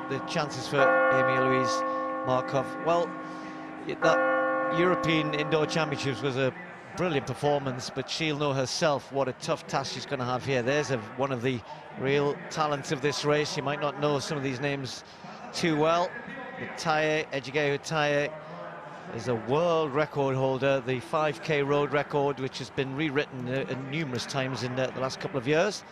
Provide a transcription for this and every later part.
the chances for Amy Eloise Markov. Well, that European Indoor Championships was a brilliant performance, but she'll know herself what a tough task she's going to have here. There's one of the real talents of this race. You might not know some of these names too well. Taye, Ejike Taye, is a world record holder, the 5K road record, which has been rewritten numerous times in the last couple of years.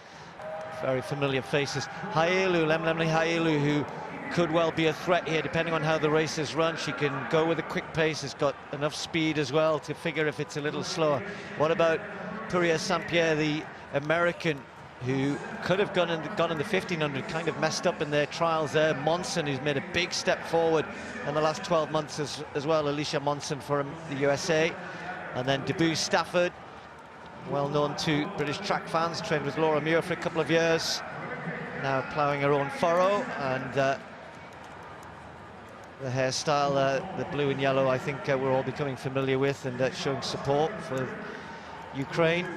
Very familiar faces. Hailu, Lemlemni Hailu, who could well be a threat here, depending on how the race is run. She can go with a quick pace, has got enough speed as well to figure if it's a little slower. What about Puria Saint-Pierre, the American, who could have gone in the 1500, kind of messed up in their trials there. Monson, who's made a big step forward in the last 12 months as well. Alicia Monson for the USA. And then Debut Stafford, well known to British track fans, trained with Laura Muir for a couple of years. Now ploughing her own furrow, and the hairstyle, the blue and yellow, I think we're all becoming familiar with, and showing support for Ukraine.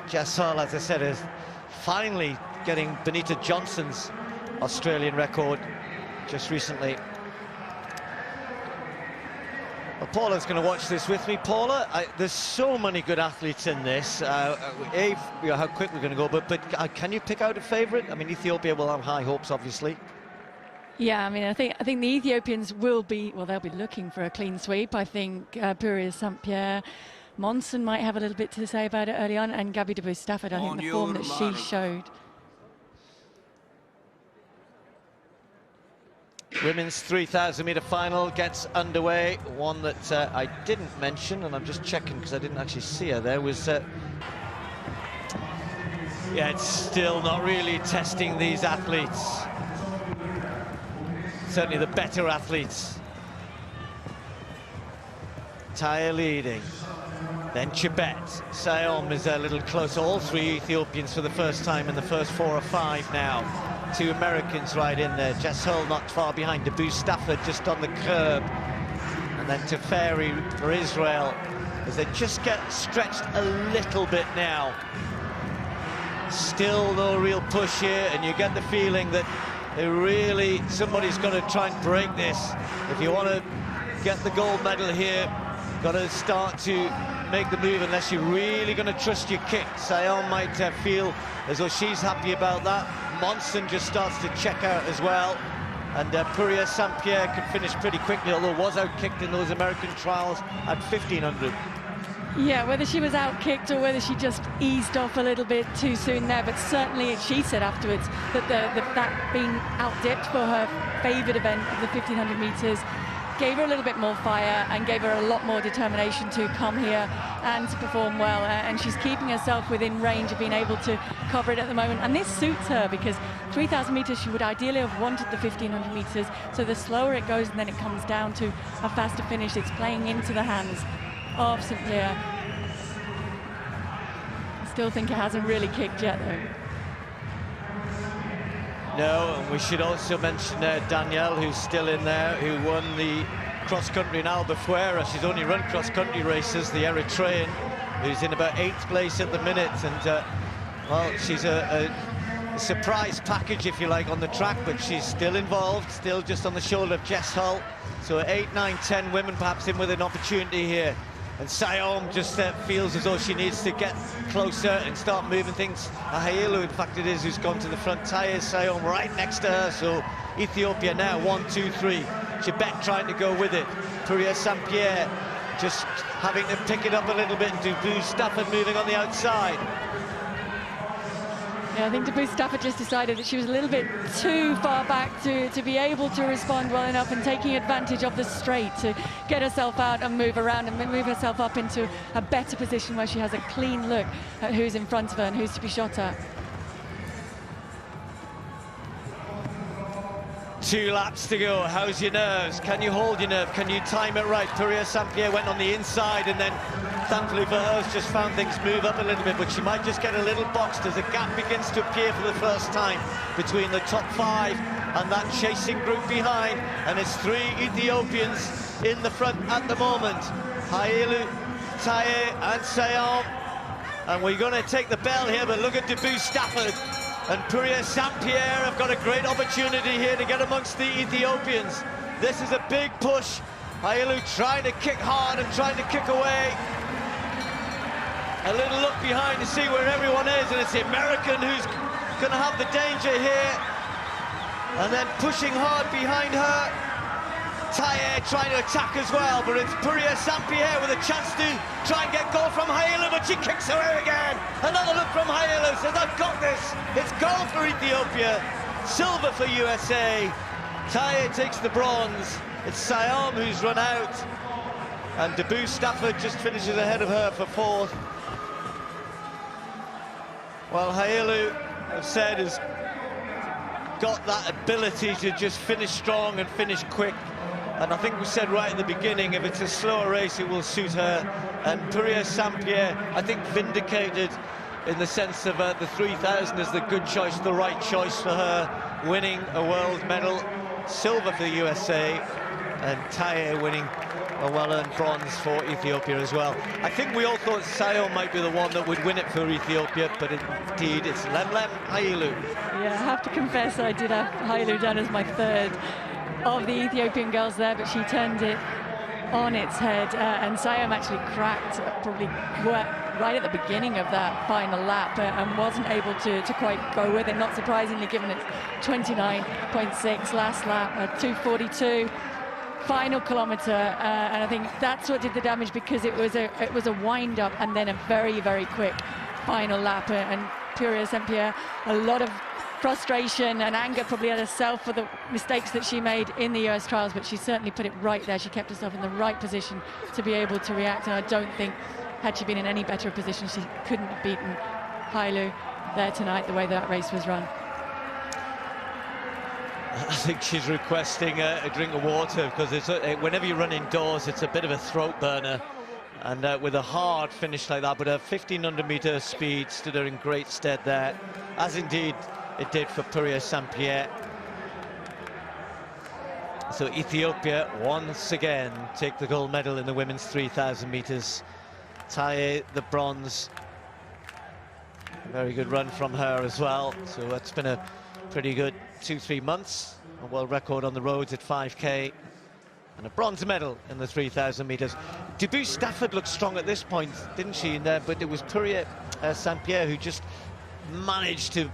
Jess Hull, as I said, is finally getting Benita Johnson's Australian record just recently. Well, Paula's going to watch this with me. Paula, there's so many good athletes in this. How quick we're going to go, but can you pick out a favourite? I mean, Ethiopia will have high hopes, obviously. Yeah, I mean, I think the Ethiopians will be, well, they'll be looking for a clean sweep. I think Puria Saint-Pierre, Monson might have a little bit to say about it early on, and Gabby Debus Stafford, I think the form that she showed. Women's 3,000 metre final gets underway. One that I didn't mention, and I'm just checking because I didn't actually see her there, was... yeah, it's still not really testing these athletes. Certainly the better athletes. Taye leading. Then Chebet. Sayom is a little closer. All three Ethiopians for the first time in the first 4 or 5 now. 2 Americans right in there. Jess Hull not far behind. Debut Stafford just on the curb. And then Teferi for Israel, as they just get stretched a little bit now. Still no real push here, and you get the feeling that really somebody's got to try and break this. If you want to get the gold medal here, got to start to make the move unless you're really going to trust your kick. Sayom might feel as though she's happy about that. Monson just starts to check out as well. And Puria Saint-Pierre could finish pretty quickly, although was out-kicked in those American trials at 1,500. Yeah, whether she was out-kicked or whether she just eased off a little bit too soon there, but certainly she said afterwards that that being out-dipped for her favoured event of the 1,500 metres gave her a little bit more fire and gave her a lot more determination to come here and to perform well, and she's keeping herself within range of being able to cover it at the moment, and this suits her because 3,000 metres she would ideally have wanted the 1,500 metres, so the slower it goes and then it comes down to a faster finish. It's playing into the hands of Saint-Pierre. I still think it hasn't really kicked yet though. No, and we should also mention Danielle, who's still in there, who won the cross-country in Albufeira. She's only run cross-country races, the Eritrean, who's in about 8th place at the minute, and well, she's a surprise package, if you like, on the track, but she's still involved, still just on the shoulder of Jess Hull. So 8, 9, 10 women perhaps in with an opportunity here. And Sayom just feels as though she needs to get closer and start moving things. Ahailu, in fact, it is who's gone to the front. Taye Sayom right next to her, so Ethiopia now 1, 2, 3. Chebet trying to go with it. Puria Saint-Pierre just having to pick it up a little bit. Debut Stafford moving on the outside. Yeah, I think Debut Stafford just decided that she was a little bit too far back to be able to respond well enough, and taking advantage of the straight to get herself out and move around and move herself up into a better position where she has a clean look at who's in front of her and who's to be shot at. 2 laps to go. How's your nerves? Can you hold your nerve? Can you time it right? Puria Saint-Pierre went on the inside, and then thankfully for her, has just found things move up a little bit, but she might just get a little boxed as a gap begins to appear for the first time between the top 5 and that chasing group behind, and it's 3 Ethiopians in the front at the moment. Hailu, Taye and Sayom, and we're going to take the bell here, but look at Debut Stafford And Puriya St-Pierre have got a great opportunity here to get amongst the Ethiopians. This is a big push. Hailu trying to kick hard and trying to kick away. A little look behind to see where everyone is, and it's the American who's going to have the danger here. And then pushing hard behind her. Taye trying to attack as well, but it's Puriya St-Pierre with a chance to try and get goal from Hailu, but she kicks away again. Another look from Hailu, says, I've got this. It's goal for Ethiopia. Silver for USA. Taye takes the bronze. It's Siam who's run out. And Deboo Stafford just finishes ahead of her for fourth. Well, Hailu, I've said, has got that ability to just finish strong and finish quick. And I think we said right at the beginning, if it's a slower race, it will suit her. And Puriya St-Pierre, I think, vindicated in the sense of the 3,000 is the good choice, the right choice for her, winning a world medal, silver for the USA, and Taye winning a well-earned bronze for Ethiopia as well. I think we all thought Sayo might be the one that would win it for Ethiopia, but indeed it's Lemlem Hailu. Yeah, I have to confess I did have Hailu down as my third of the Ethiopian girls there, but she turned it on its head, and Siam actually cracked probably right at the beginning of that final lap and wasn't able to quite go with it, not surprisingly given it's 29.6 last lap, 2:42 final kilometre, and I think that's what did the damage, because it was a wind up and then a very, very quick final lap, and Puriya St-Pierre, a lot of frustration and anger probably at herself for the mistakes that she made in the US trials, but she certainly put it right there. She kept herself in the right position to be able to react, and I don't think, had she been in any better position, she couldn't have beaten Hailu there tonight, the way that race was run. I think she's requesting a drink of water, because it's whenever you run indoors, it's a bit of a throat burner. And with a hard finish like that, but her 1,500-metre speed stood her in great stead there, as indeed it did for Puriya St-Pierre. So Ethiopia once again take the gold medal in the women's 3,000 metres. Taye the bronze. A very good run from her as well. So that's been a pretty good 2-3 months. A world record on the roads at 5K. And a bronze medal in the 3,000 metres. Deboo Stafford looked strong at this point, didn't she, in there? But it was Puriya St-Pierre who just managed to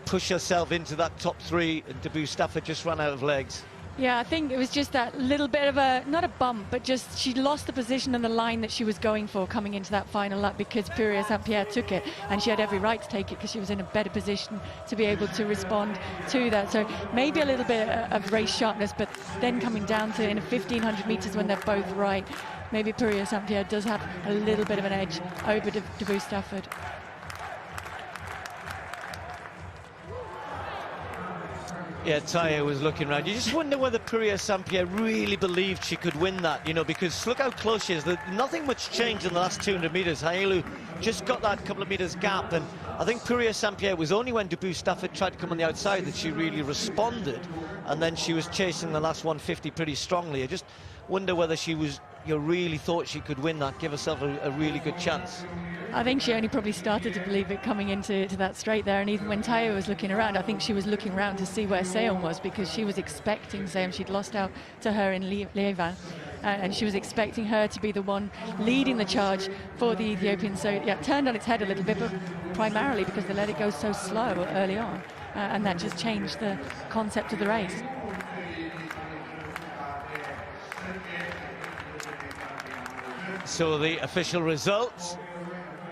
push herself into that top three, and Deboo Stafford just ran out of legs. Yeah, I think it was just that little bit of a, not a bump, but just she lost the position and the line that she was going for coming into that final lap, because Puriya St-Pierre took it, and she had every right to take it because she was in a better position to be able to respond to that. So maybe a little bit of race sharpness, but then coming down to in 1,500 metres when they're both right, maybe Puriya St-Pierre does have a little bit of an edge over Deboo Stafford. Yeah, Taye was looking around. You just wonder whether Puriya St-Pierre really believed she could win that, you know, because look how close she is. Nothing much changed in the last 200 metres. Hailu just got that couple of metres gap, and I think Puriya St-Pierre was only when Deboo Stafford tried to come on the outside that she really responded, and then she was chasing the last 150 pretty strongly. I just wonder whether she was, really thought she could win that, give herself a really good chance. I think she only probably started to believe it coming into that straight there, and even when Taye was looking around, I think she was looking around to see where Seon was, because she was expecting Seon. She'd lost out to her in Lievan, and she was expecting her to be the one leading the charge for the Ethiopians. So yeah, turned on its head a little bit, but primarily because they let it go so slow early on, and that just changed the concept of the race. So the official results,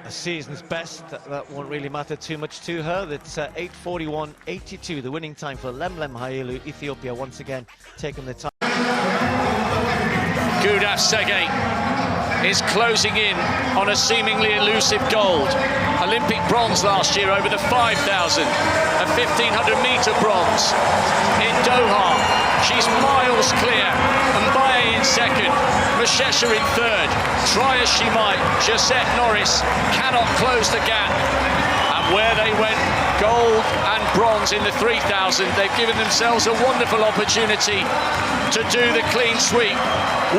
a season's best, that won't really matter too much to her. That's 8:41.82, the winning time for Lemlem Hailu, Ethiopia once again taking the time. Gudas Sege is closing in on a seemingly elusive gold. Olympic bronze last year over the 5,000, a 1,500-metre bronze in Doha. She's miles clear, and Baye in second, Mashesha in third. Try as she might, Josette Norris cannot close the gap. And where they went, gold and bronze in the 3,000, they've given themselves a wonderful opportunity to do the clean sweep.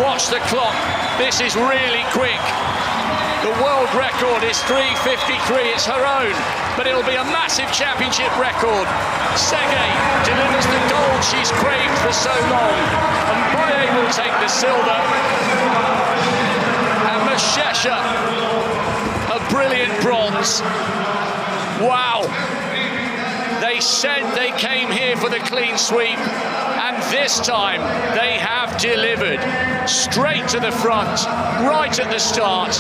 Watch the clock, this is really quick. The world record is 3:53. It's her own, but it'll be a massive championship record. Sergei delivers the gold she's craved for so long, and Boye will take the silver. And Mashesha, a brilliant bronze. Wow. They said they came here for the clean sweep, and this time they have delivered. Straight to the front, right at the start.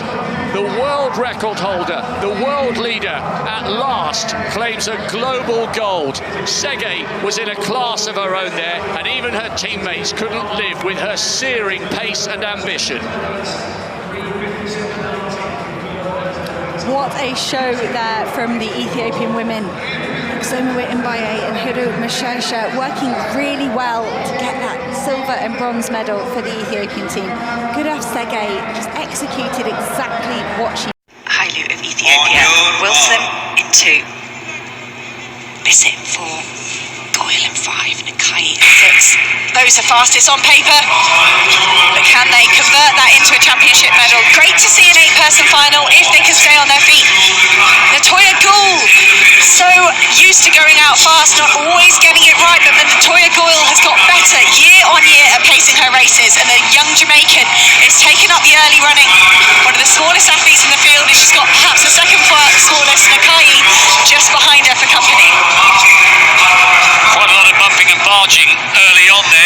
The world record holder, the world leader, at last claims a global gold. Sergei was in a class of her own there, and even her teammates couldn't live with her searing pace and ambition. What a show there from the Ethiopian women. Aksumawit Mbaye and Hiru Mashesha working really well to get that silver and bronze medal for the Ethiopian team. Guraf Sergei just executed exactly what she... ኃይልን of Ethiopia, Wilson in 2. Bissett 4. Goyle in 5. Nakai in 6. Those are fastest on paper, but can they convert that into a championship medal? Great to see an 8-person final if they can stay on their feet. Natoya Goule, so used to going out fast, not always getting it right, but Natoya Goule has got better year on year at pacing her races, and the young Jamaican is taking up the early running. One of the smallest athletes in the field, and she's got perhaps the second smallest, Nakai, just behind her for company. Quite a lot of bumping and barging early on there.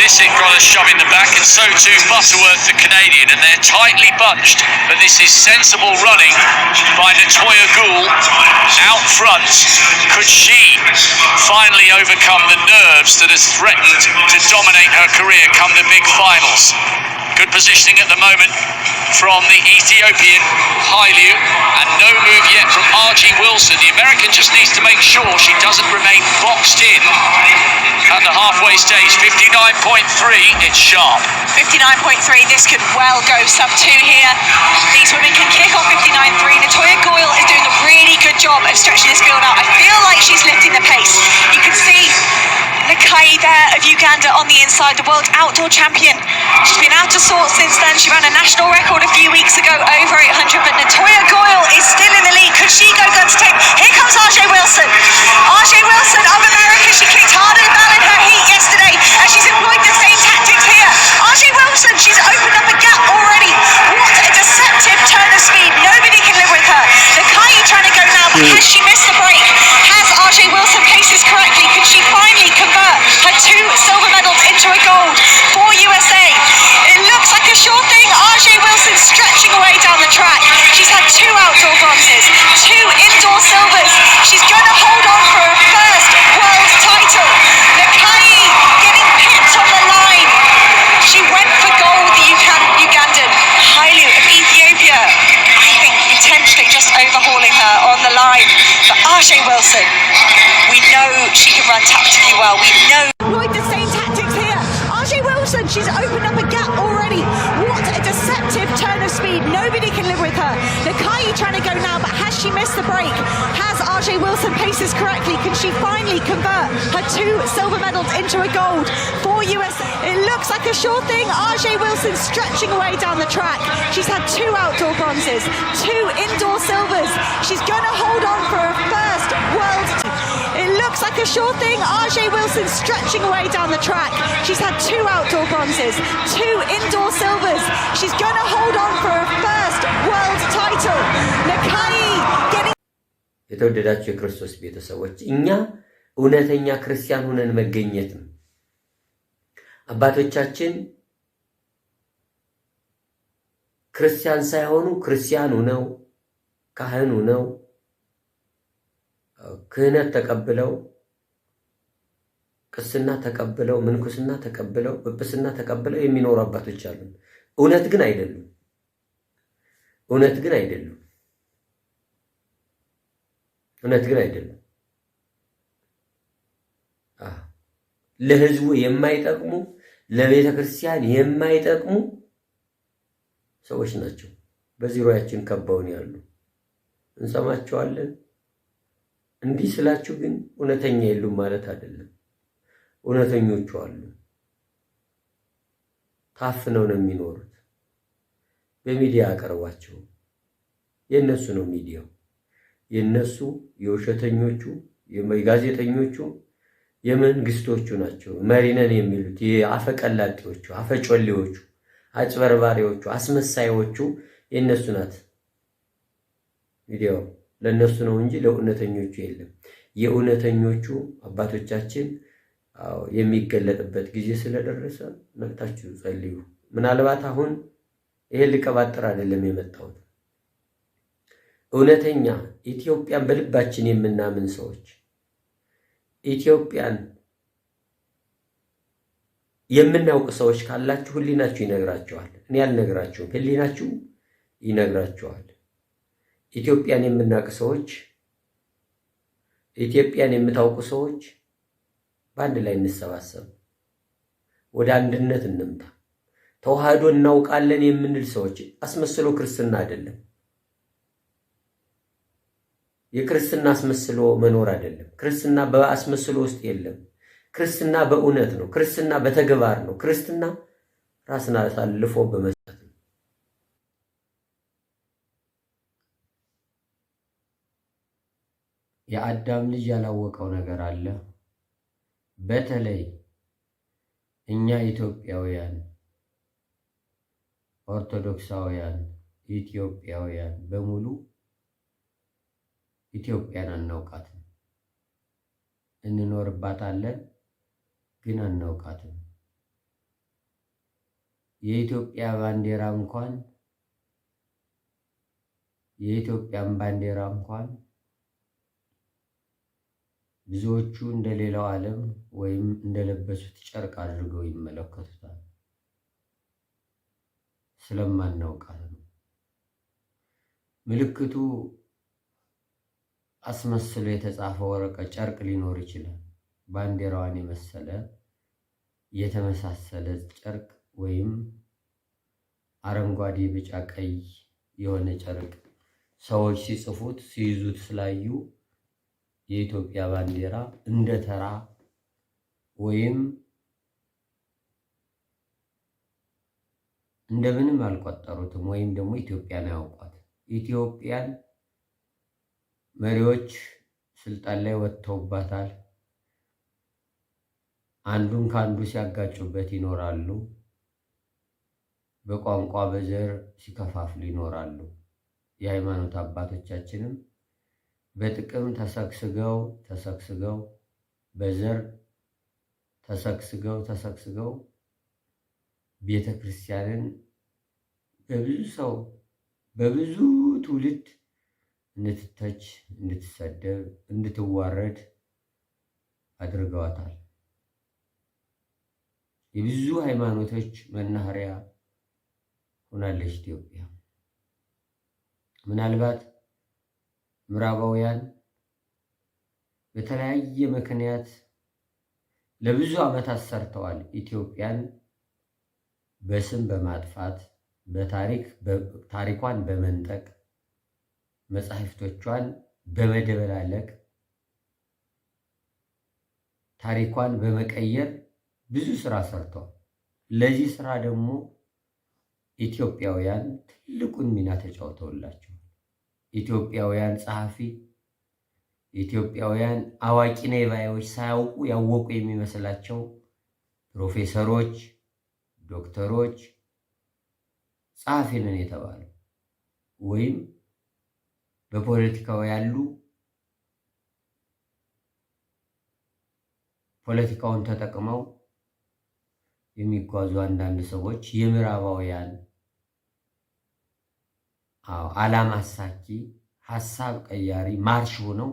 Bissett got a shove in the back, and so too Butterworth, the Canadian, and they're tightly bunched, but this is sensible running by Natoya Goule out front. Could she finally overcome the nerves that has threatened to dominate her career come the big finals? Good positioning at the moment from the Ethiopian ኃይልን, and no move yet from Archie Wilson. The American just needs to make sure she doesn't remain boxed in at the halfway stage. 59.3, it's sharp. 59.3, this could well go sub 2 here. These women can kick off 59.3. Natoya Goule is doing a really good job of stretching this field out. I feel like she's lifting the pace. You can see Nakai there of Uganda on the inside, the world outdoor champion. She's been out of sorts since then. She ran a national record a few weeks ago, over 800, but Natoya Goule is still in the lead. Could she go gun to tape? Here comes Arjay Wilson. Arjay Wilson of America. She kicked hard and well in her heat yesterday, and she's employed the same tactics here. Arjay Wilson, she's opened up a gap already. What a deceptive turn of speed. Nobody can live with her. Nakai trying to go now, but has she missed the break? Has Arjay Wilson paced this correctly? Could she finally convert her 2 silver medals into a gold for USA? It looks like a sure thing. Arjay Wilson stretching away down the track. She's had 2 outdoor bronzes, 2 indoor silvers. She's going to hold on for her first world title. Nakai getting pipped on the line. She went for gold, the Ugandan. ኃይልን of Ethiopia, I think intentionally just overhauling her on the line. But Arjay Wilson, we know she can run tactically well. We know. Employed the same tactics here. Arjay Wilson, she's opened up a gap already. What a deceptive turn of speed. Nobody can live with her. Nakai trying to go now, but has she missed the break? Has Arjay Wilson paced this correctly? Can she finally convert her 2 silver medals into a gold for USA? It looks like a sure thing. Arjay Wilson stretching away down the track. She's had 2 outdoor bronzes, 2 indoor silvers. She's going to hold on for her first world. It looks like a sure thing. Arjay Wilson stretching away down the track. She's had 2 outdoor bronzes, 2 indoor silvers. She's going to hold on for her first world title. Nakai getting... የተወደዳችሁ የክርስቶስ ቤተሰቦች እኛ እውነተኛ ክርስቲያን ሆነን መገኘትም አባቶቻችን ክርስቲያን ሳይሆኑ ክርስቲያኑ ነው ካህኑ ነው ክህነት ተቀብለው ቅስና ተቀብለው ምንኩስና ተቀብለው ጵጵስና ተቀብለው የሚኖሩ አባቶች አሉ። እውነት ግን አይደሉም። እውነት ግን አይደሉም። እውነት ግን አይደሉም። ለህዝቡ የማይጠቅሙ ለቤተ ክርስቲያን የማይጠቅሙ ሰዎች ናቸው በዙሪያችን ከበውን ያሉ። እንሰማቸዋለን። እንዲህ ስላችሁ ግን እውነተኛ የሉም ማለት አይደለም። እውነተኞቹ አሉ። ታፍነው ነው የሚኖሩት። በሚዲያ አቀርቧቸው። የነሱ ነው ሚዲያው፣ የነሱ የውሸተኞቹ የጋዜጠኞቹ የመንግስቶቹ ናቸው። መሪነን የሚሉት የአፈቀላጤዎቹ፣ አፈጮሌዎቹ፣ አጭበርባሪዎቹ፣ አስመሳዮቹ የነሱ ናት ሚዲያው። ለነሱ ነው እንጂ ለእውነተኞቹ የለም። የእውነተኞቹ አባቶቻችን የሚገለጥበት ጊዜ ስለደረሰ ነቅታችሁ ጸልዩ። ምናልባት አሁን ይሄን ልቀባጥር አይደለም የመጣሁት። እውነተኛ ኢትዮጵያን በልባችን የምናምን ሰዎች ኢትዮጵያን የምናውቅ ሰዎች ካላችሁ ህሊናችሁ ይነግራችኋል። እኔ አልነግራችሁም፣ ህሊናችሁ ይነግራችኋል። ኢትዮጵያን የምናውቅ ሰዎች፣ ኢትዮጵያን የምታውቁ ሰዎች በአንድ ላይ እንሰባሰብ፣ ወደ አንድነት እንምጣ። ተዋህዶ እናውቃለን የምንል ሰዎች አስመስሎ ክርስትና አይደለም። የክርስትና አስመስሎ መኖር አይደለም። ክርስትና በአስመስሎ ውስጥ የለም። ክርስትና በእውነት ነው። ክርስትና በተግባር ነው። ክርስትና ራስን አሳልፎ በመስጠት ነው። የአዳም ልጅ ያላወቀው ነገር አለ። በተለይ እኛ ኢትዮጵያውያን፣ ኦርቶዶክሳውያን፣ ኢትዮጵያውያን በሙሉ ኢትዮጵያን አናውቃትም። እንኖርባታለን ግን አናውቃትም። የኢትዮጵያ ባንዲራ እንኳን ብዙዎቹ እንደሌላው ዓለም ወይም እንደለበሱት ጨርቅ አድርገው ይመለከቱታል። ስለማናውቃት ነው። ምልክቱ አስመስሎ የተጻፈ ወረቀት ጨርቅ ሊኖር ይችላል። ባንዲራዋን የመሰለ የተመሳሰለ ጨርቅ ወይም አረንጓዴ፣ ቢጫ፣ ቀይ የሆነ ጨርቅ ሰዎች ሲጽፉት ሲይዙት ስላዩ የኢትዮጵያ ባንዲራ እንደ ተራ ወይም እንደምንም አልቆጠሩትም፣ ወይም ደግሞ ኢትዮጵያን አያውቋት። ኢትዮጵያን መሪዎች ስልጣን ላይ ወጥተውባታል። አንዱን ከአንዱ ሲያጋጩበት ይኖራሉ። በቋንቋ በዘር ሲከፋፍሉ ይኖራሉ። የሃይማኖት አባቶቻችንም በጥቅም ተሰግስገው በዘር ተሰግስገው ቤተ ክርስቲያንን በብዙ ትውልድ እንድትተች፣ እንድትሰደብ፣ እንድትዋረድ አድርገዋታል። የብዙ ሃይማኖቶች መናኸሪያ ሆናለች ኢትዮጵያ። ምናልባት ምዕራባውያን በተለያየ ምክንያት ለብዙ ዓመታት ሰርተዋል። ኢትዮጵያን በስም በማጥፋት ታሪኳን በመንጠቅ መጻሕፍቶቿን በመደበላለቅ ታሪኳን በመቀየር ብዙ ስራ ሰርተዋል። ለዚህ ስራ ደግሞ ኢትዮጵያውያን ትልቁን ሚና ተጫውተውላቸዋል። ኢትዮጵያውያን ጸሐፊ፣ ኢትዮጵያውያን አዋቂ ነኝ ባዮች ሳያውቁ ያወቁ የሚመስላቸው ፕሮፌሰሮች፣ ዶክተሮች፣ ጸሐፊ ነን የተባሉ ወይም በፖለቲካው ያሉ ፖለቲካውን ተጠቅመው የሚጓዙ አንዳንድ ሰዎች የምዕራባውያን ዓላማ አሳኪ፣ ሐሳብ ቀያሪ ማርሽ ሆነው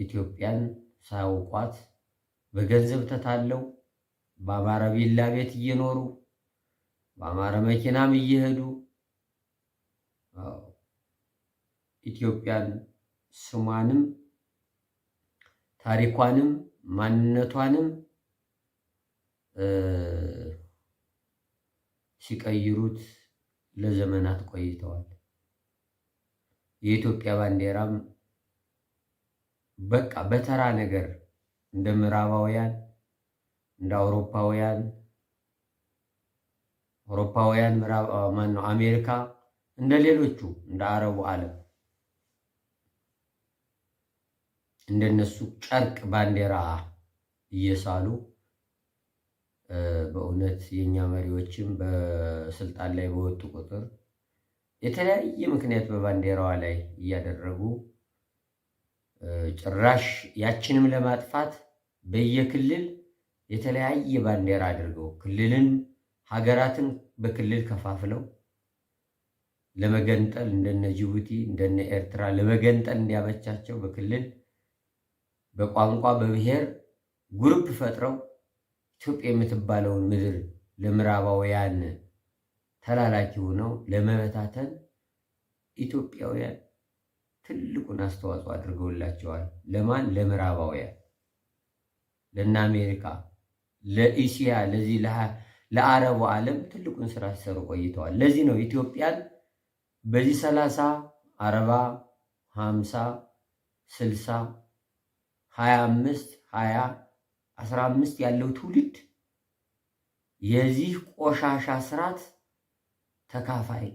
ኢትዮጵያን ሳያውቋት በገንዘብ ተታለው በአማረ ቪላ ቤት እየኖሩ በአማረ መኪናም እየሄዱ ኢትዮጵያን ስሟንም ታሪኳንም ማንነቷንም ሲቀይሩት ለዘመናት ቆይተዋል። የኢትዮጵያ ባንዲራም በቃ በተራ ነገር እንደ ምዕራባውያን እንደ አውሮፓውያን አውሮፓውያን ማነው አሜሪካ እንደሌሎቹ እንደ አረቡ ዓለም እንደነሱ ጨርቅ ባንዲራ እየሳሉ በእውነት የኛ መሪዎችም በስልጣን ላይ በወጡ ቁጥር የተለያየ ምክንያት በባንዲራዋ ላይ እያደረጉ ጭራሽ ያችንም ለማጥፋት በየክልል የተለያየ ባንዲራ አድርገው ክልልን ሀገራትን በክልል ከፋፍለው ለመገንጠል እንደነ ጅቡቲ እንደነ ኤርትራ ለመገንጠል እንዲያመቻቸው በክልል በቋንቋ በብሔር ግሩፕ ፈጥረው ኢትዮጵያ የምትባለውን ምድር ለምዕራባውያን ተላላኪ ሆነው ለመበታተን ኢትዮጵያውያን ትልቁን አስተዋጽኦ አድርገውላቸዋል። ለማን? ለምዕራባውያን፣ ለና አሜሪካ፣ ለኢሲያ፣ ለዚህ ለአረቡ ዓለም ትልቁን ስራ ሲሰሩ ቆይተዋል። ለዚህ ነው ኢትዮጵያን በዚህ 30 40 50 60 25 20 15 ያለው ትውልድ የዚህ ቆሻሻ ስራት ተካፋይ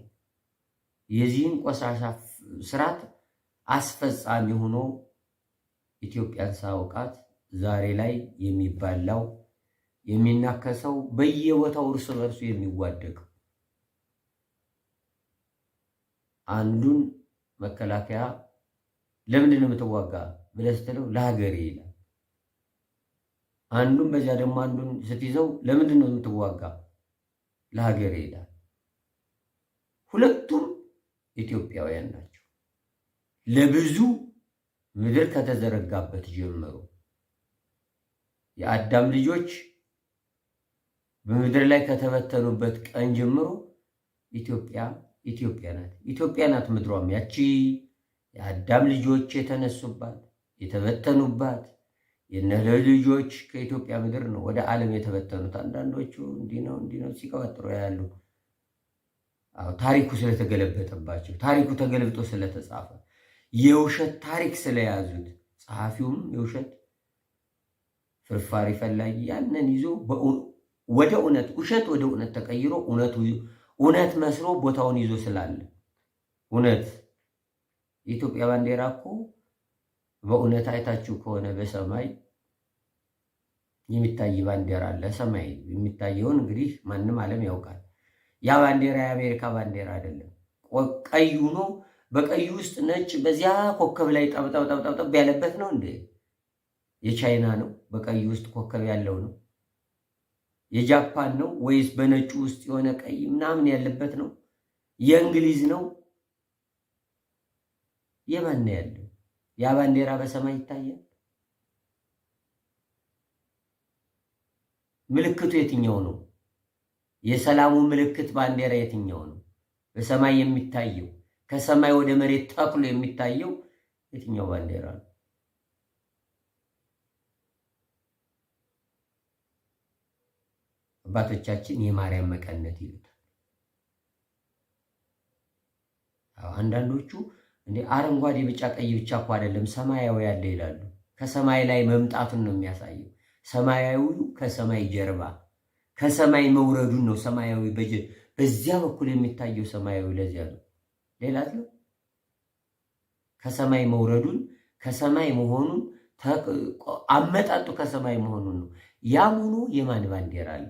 የዚህን ቆሻሻ ስራት አስፈጻሚ ሆኖ ኢትዮጵያን ሳውቃት ዛሬ ላይ የሚባላው የሚናከሰው በየቦታው እርስ በርሱ የሚዋደቀው አንዱን መከላከያ ለምንድን ነው የምትዋጋ ብለህ ስትለው ለሀገሬ ይላል። አንዱን በዛ ደግሞ አንዱን ስትይዘው ለምንድን ነው የምትዋጋ ለሀገሬ ይላል። ሁለቱም ኢትዮጵያውያን ናቸው። ለብዙ ምድር ከተዘረጋበት ጀምሮ የአዳም ልጆች በምድር ላይ ከተበተኑበት ቀን ጀምሮ ኢትዮጵያ ናት ምድሯም ያቺ የአዳም ልጆች የተነሱባት የተበተኑባት የነለ ልጆች ከኢትዮጵያ ምድር ነው ወደ ዓለም የተበተኑት። አንዳንዶቹ እንዲህ ነው ሲቀወጥሩ ያሉ ታሪኩ ስለተገለበጠባቸው ታሪኩ ተገልብጦ ስለተጻፈ የውሸት ታሪክ ስለያዙት ጸሐፊውም የውሸት ፍርፋሪ ፈላጊ ያንን ይዞ ወደ እውነት ውሸት ወደ እውነት ተቀይሮ እውነት መስሎ ቦታውን ይዞ ስላለ እውነት የኢትዮጵያ ባንዲራ እኮ በእውነት አይታችሁ ከሆነ በሰማይ የሚታይ ባንዲራ አለ። ሰማይ የሚታየውን እንግዲህ ማንም ዓለም ያውቃል። ያ ባንዲራ የአሜሪካ ባንዲራ አይደለም። ቀይ ሆኖ በቀይ ውስጥ ነጭ በዚያ ኮከብ ላይ ጠብጠብ ያለበት ነው እንዴ? የቻይና ነው? በቀይ ውስጥ ኮከብ ያለው ነው? የጃፓን ነው ወይስ በነጩ ውስጥ የሆነ ቀይ ምናምን ያለበት ነው? የእንግሊዝ ነው? የማን ነው ያለው? ያ ባንዲራ በሰማይ ይታያል። ምልክቱ የትኛው ነው? የሰላሙ ምልክት ባንዲራ የትኛው ነው? በሰማይ የሚታየው ከሰማይ ወደ መሬት ተክሎ የሚታየው የትኛው ባንዲራ ነው? አባቶቻችን የማርያም መቀነት ይሉታል። አንዳንዶቹ እንዴ አረንጓዴ ቢጫ ቀይ ብቻ እኮ አይደለም ሰማያዊ ያለ ይላሉ። ከሰማይ ላይ መምጣቱን ነው የሚያሳየው። ሰማያዊው ከሰማይ ጀርባ ከሰማይ መውረዱን ነው ሰማያዊ በዚያ በኩል የሚታየው ሰማያዊ ለዚያ ነው። ሌላ ነው ከሰማይ መውረዱን ከሰማይ መሆኑን አመጣጡ ከሰማይ መሆኑን ነው። ያም ሆኖ የማን ባንዲራ አለ?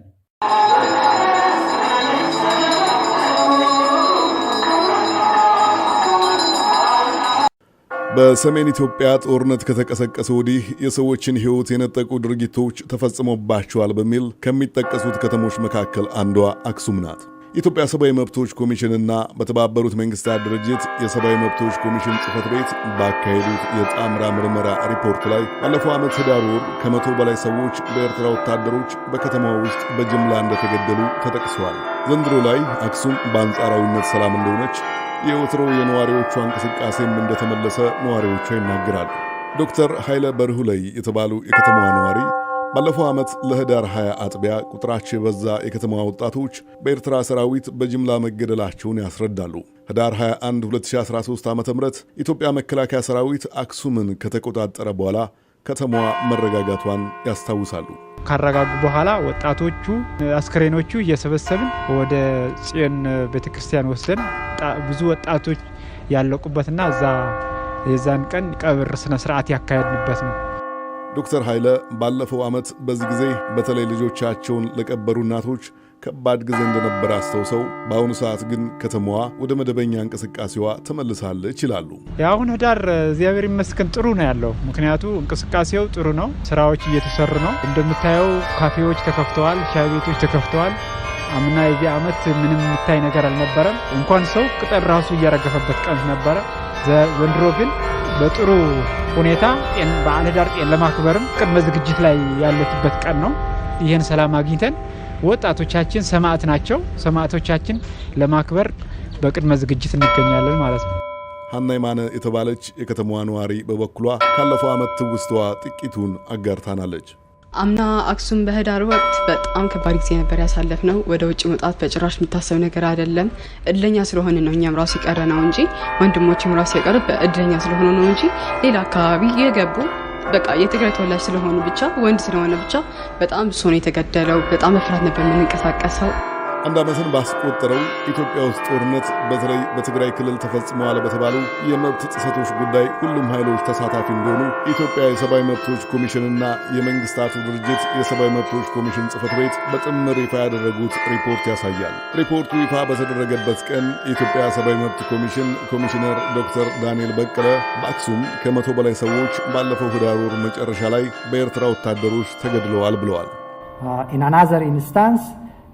በሰሜን ኢትዮጵያ ጦርነት ከተቀሰቀሰ ወዲህ የሰዎችን ሕይወት የነጠቁ ድርጊቶች ተፈጽሞባቸዋል በሚል ከሚጠቀሱት ከተሞች መካከል አንዷ አክሱም ናት። የኢትዮጵያ ሰብአዊ መብቶች ኮሚሽንና በተባበሩት መንግስታት ድርጅት የሰብአዊ መብቶች ኮሚሽን ጽሕፈት ቤት ባካሄዱት የጣምራ ምርመራ ሪፖርት ላይ ባለፈው ዓመት ህዳር ወር ከ100 በላይ ሰዎች በኤርትራ ወታደሮች በከተማዋ ውስጥ በጅምላ እንደተገደሉ ተጠቅሰዋል። ዘንድሮ ላይ አክሱም በአንጻራዊነት ሰላም እንደሆነች የወትሮ የነዋሪዎቿ እንቅስቃሴም እንደተመለሰ ነዋሪዎቿ ይናገራሉ። ዶክተር ኃይለ በርሁ ላይ የተባሉ የከተማዋ ነዋሪ ባለፈው ዓመት ለህዳር 20 አጥቢያ ቁጥራቸው የበዛ የከተማዋ ወጣቶች በኤርትራ ሰራዊት በጅምላ መገደላቸውን ያስረዳሉ። ህዳር 21 2013 ዓ.ም የኢትዮጵያ መከላከያ ሰራዊት አክሱምን ከተቆጣጠረ በኋላ ከተማዋ መረጋጋቷን ያስታውሳሉ። ካረጋጉ በኋላ ወጣቶቹ አስክሬኖቹ እየሰበሰብን ወደ ጽዮን ቤተክርስቲያን ወስደን ብዙ ወጣቶች ያለቁበትና እዛ የዛን ቀን ቀብር ስነ ስርዓት ያካሄድንበት ነው። ዶክተር ኃይለ ባለፈው ዓመት በዚህ ጊዜ በተለይ ልጆቻቸውን ለቀበሩ እናቶች ከባድ ጊዜ እንደነበር አስተውሰው በአሁኑ ሰዓት ግን ከተማዋ ወደ መደበኛ እንቅስቃሴዋ ተመልሳለች ይላሉ። ያሁን ህዳር እግዚአብሔር ይመስገን ጥሩ ነው ያለው። ምክንያቱ እንቅስቃሴው ጥሩ ነው፣ ስራዎች እየተሰሩ ነው። እንደምታየው ካፌዎች ተከፍተዋል፣ ሻይ ቤቶች ተከፍተዋል። አምና የዚህ ዓመት ምንም የሚታይ ነገር አልነበረም። እንኳን ሰው ቅጠል ራሱ እያረገፈበት ቀን ነበረ። ዘንድሮ ግን በጥሩ ሁኔታ በዓለ ህዳር ጤን ለማክበርም ቅድመ ዝግጅት ላይ ያለችበት ቀን ነው። ይህን ሰላም አግኝተን ወጣቶቻችን ሰማዕት ናቸው። ሰማዕቶቻችን ለማክበር በቅድመ ዝግጅት እንገኛለን ማለት ነው። ሀና ይማነ የተባለች የከተማዋ ነዋሪ በበኩሏ ካለፈው ዓመት ትውስተዋ ጥቂቱን አጋርታናለች። አምና አክሱም በህዳር ወቅት በጣም ከባድ ጊዜ ነበር ያሳለፍነው። ወደ ውጭ መውጣት በጭራሽ የሚታሰብ ነገር አይደለም። እድለኛ ስለሆነ ነው እኛም ራሱ የቀረ ነው እንጂ ወንድሞችም ራሱ የቀሩት በእድለኛ ስለሆነ ነው እንጂ ሌላ አካባቢ የገቡ በቃ የትግራይ ተወላጅ ስለሆኑ ብቻ ወንድ ስለሆነ ብቻ በጣም ብሶ ነው የተገደለው። በጣም በፍርሃት ነበር የምንንቀሳቀሰው። አንድ ዓመትን ባስቆጠረው ኢትዮጵያ ውስጥ ጦርነት በተለይ በትግራይ ክልል ተፈጽመዋል በተባሉ የመብት ጥሰቶች ጉዳይ ሁሉም ኃይሎች ተሳታፊ እንደሆኑ የኢትዮጵያ የሰብአዊ መብቶች ኮሚሽንና የመንግስታቱ ድርጅት የሰብአዊ መብቶች ኮሚሽን ጽሕፈት ቤት በጥምር ይፋ ያደረጉት ሪፖርት ያሳያል። ሪፖርቱ ይፋ በተደረገበት ቀን የኢትዮጵያ ሰብአዊ መብት ኮሚሽን ኮሚሽነር ዶክተር ዳንኤል በቀለ በአክሱም ከ100 በላይ ሰዎች ባለፈው ህዳር ወር መጨረሻ ላይ በኤርትራ ወታደሮች ተገድለዋል ብለዋል። In another instance,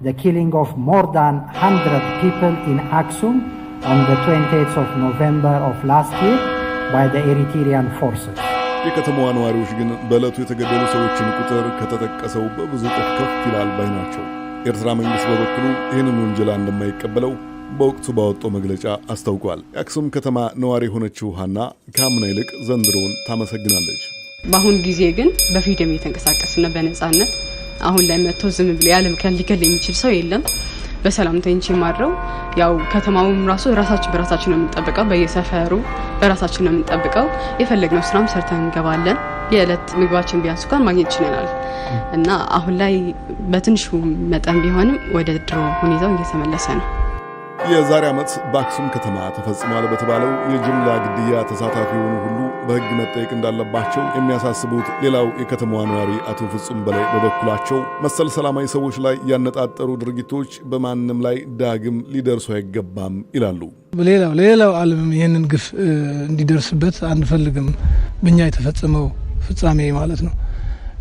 the killing of more than 100 people in Aksum on the 28th of November of last year by the Eritrean forces. የከተማዋ ነዋሪዎች ግን በዕለቱ የተገደሉ ሰዎችን ቁጥር ከተጠቀሰው በብዙ እጥፍ ከፍ ይላል ባይ ናቸው። የኤርትራ መንግሥት በበኩሉ ይህንን ወንጀላ እንደማይቀበለው በወቅቱ ባወጣው መግለጫ አስታውቋል። የአክሱም ከተማ ነዋሪ የሆነችው ሀና ከአምና ይልቅ ዘንድሮውን ታመሰግናለች። በአሁን ጊዜ ግን በፍሪደም እየተንቀሳቀስና በነጻነት አሁን ላይ መጥቶ ዝም ብሎ ያለ ምክንያት ሊገል የሚችል ሰው የለም። በሰላም ተንቺ ማድረው ያው ከተማውም ራሱ ራሳችን በራሳችን ነው የምንጠብቀው። በየሰፈሩ በራሳችን ነው የምንጠብቀው። የፈለግነው ስራም ሰርተን እንገባለን። የዕለት ምግባችን ቢያንስ እንኳን ማግኘት ይችላል እና አሁን ላይ በትንሹ መጠን ቢሆንም ወደ ድሮ ሁኔታው እየተመለሰ ነው። የዛሬ ዓመት በአክሱም ከተማ ተፈጽሟል በተባለው የጅምላ ግድያ ተሳታፊ የሆኑ ሁሉ በሕግ መጠየቅ እንዳለባቸው የሚያሳስቡት ሌላው የከተማዋ ነዋሪ አቶ ፍጹም በላይ በበኩላቸው መሰል ሰላማዊ ሰዎች ላይ ያነጣጠሩ ድርጊቶች በማንም ላይ ዳግም ሊደርሱ አይገባም ይላሉ። ሌላው ዓለም ይህንን ግፍ እንዲደርስበት አንፈልግም። በእኛ የተፈጸመው ፍጻሜ ማለት ነው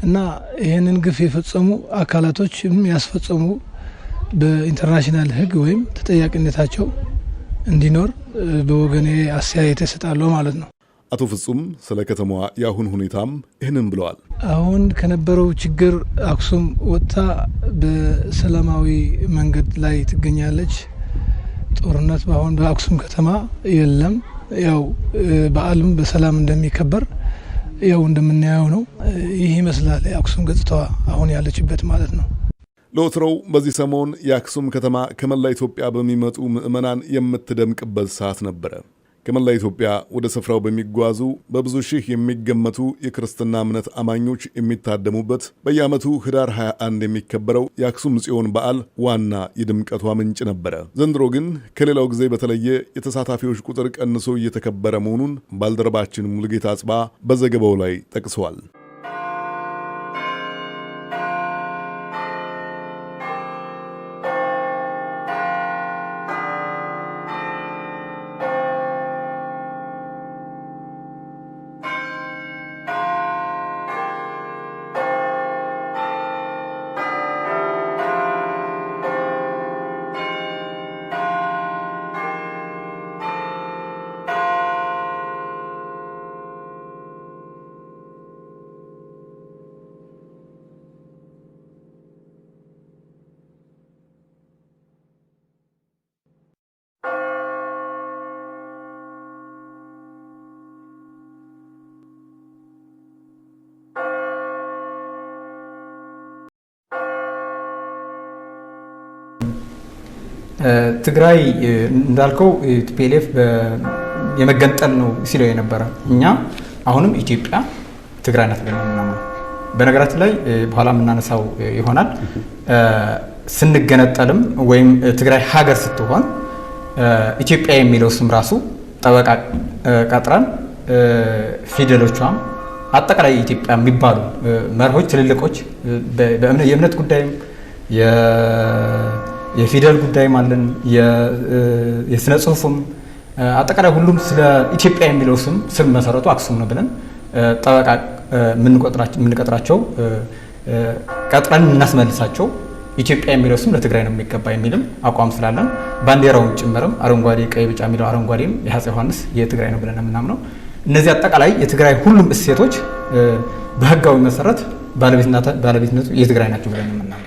እና ይህንን ግፍ የፈጸሙ አካላቶችም ያስፈጸሙ በኢንተርናሽናል ሕግ ወይም ተጠያቂነታቸው እንዲኖር በወገኔ አስተያየት እሰጣለሁ ማለት ነው። አቶ ፍጹም ስለ ከተማዋ የአሁን ሁኔታም ይህንን ብለዋል። አሁን ከነበረው ችግር አክሱም ወጥታ በሰላማዊ መንገድ ላይ ትገኛለች። ጦርነት በአሁን በአክሱም ከተማ የለም። ያው በዓለም በሰላም እንደሚከበር ያው እንደምናየው ነው። ይህ ይመስላል የአክሱም ገጽታዋ አሁን ያለችበት ማለት ነው። ለወትሮው በዚህ ሰሞን የአክሱም ከተማ ከመላ ኢትዮጵያ በሚመጡ ምዕመናን የምትደምቅበት ሰዓት ነበረ። ከመላ ኢትዮጵያ ወደ ስፍራው በሚጓዙ በብዙ ሺህ የሚገመቱ የክርስትና እምነት አማኞች የሚታደሙበት በየዓመቱ ህዳር 21 የሚከበረው የአክሱም ጽዮን በዓል ዋና የድምቀቷ ምንጭ ነበረ። ዘንድሮ ግን ከሌላው ጊዜ በተለየ የተሳታፊዎች ቁጥር ቀንሶ እየተከበረ መሆኑን ባልደረባችን ሙሉጌታ አጽባ በዘገባው ላይ ጠቅሰዋል። ትግራይ እንዳልከው ቲፒኤልኤፍ የመገንጠል ነው ሲለው የነበረ እኛ አሁንም ኢትዮጵያ ትግራይ ናት ብለን የምናምነው። በነገራችን ላይ በኋላ የምናነሳው ይሆናል። ስንገነጠልም ወይም ትግራይ ሀገር ስትሆን ኢትዮጵያ የሚለው ስም ራሱ ጠበቃ ቀጥረን ፊደሎቿም አጠቃላይ ኢትዮጵያ የሚባሉ መርሆች ትልልቆች የእምነት ጉዳይም የፊደል ጉዳይም አለን የስነ ጽሁፍም አጠቃላይ ሁሉም ስለ ኢትዮጵያ የሚለው ስም መሰረቱ አክሱም ነው ብለን ጠበቃ የምንቀጥራቸው ቀጥረን እናስመልሳቸው ኢትዮጵያ የሚለው ስም ለትግራይ ነው የሚገባ የሚልም አቋም ስላለን ባንዲራውን ጭምርም አረንጓዴ ቀይ ቢጫ የሚለው አረንጓዴም የአፄ ዮሐንስ የትግራይ ነው ብለን የምናምነው እነዚህ አጠቃላይ የትግራይ ሁሉም እሴቶች በህጋዊ መሰረት ባለቤትነቱ የትግራይ ናቸው ብለን የምናምነው